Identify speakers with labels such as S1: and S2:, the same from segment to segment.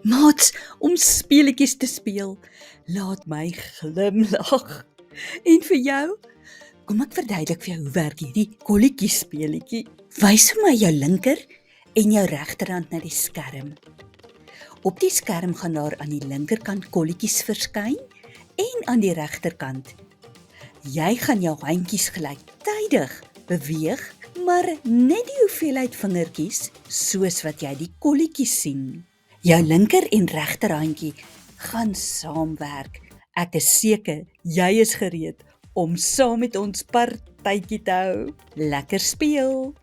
S1: Maats, om speletjies te speel, laat my glimlag. En vir jou? Kom ek verduidelik vir jou hoe werk hierdie kolletjie speletjie. Wys vir my jou linker en jou regterhand na die skerm. Op die skerm gaan daar aan die linkerkant kolletjies verskyn en aan die regterkant. Jy gaan jou handjies gelyktydig beweeg, maar net die hoeveelheid vingertjies soos wat jy die kolletjies sien. Jou linker en regterhandjie gaan saamwerk. Ek is seker jy is gereed om saam met ons partytjie te hou. Lekker speel!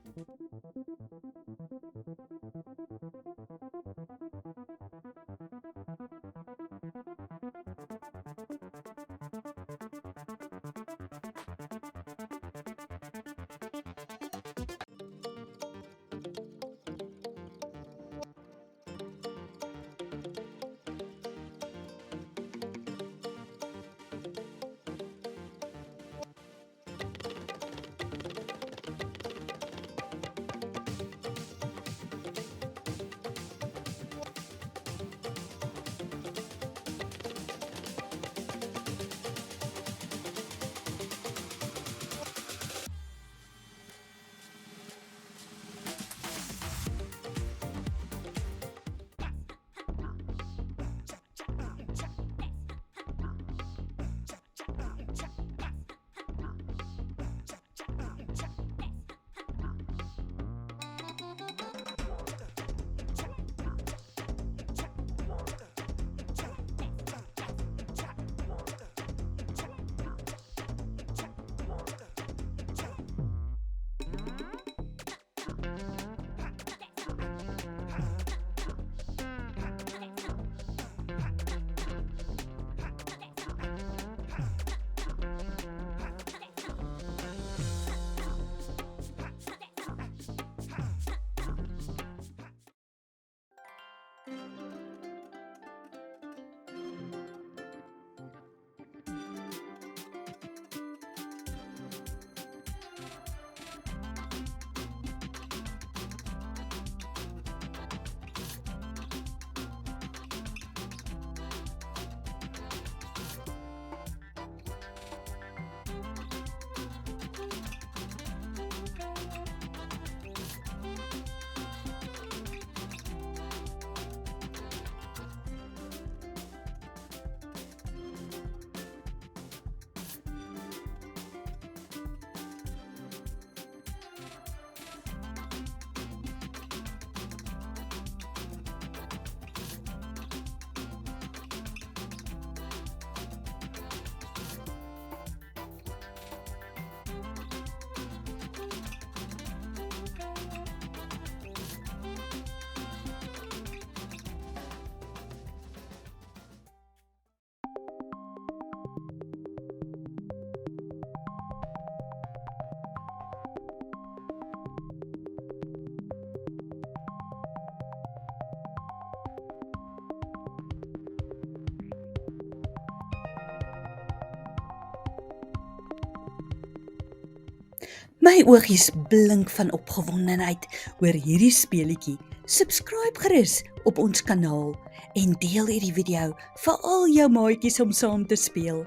S1: My oogies blink van opgewondenheid oor hierdie speletjie. Subscribe gerus op ons kanaal en deel hierdie video vir al jou maatjies om saam te speel.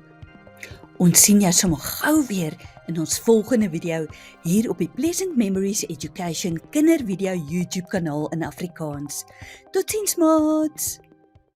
S1: Ons sien jou sommer gou weer in ons volgende video hier op die Pleasant Memories Education kindervideo YouTube kanaal in Afrikaans. Totsiens maats!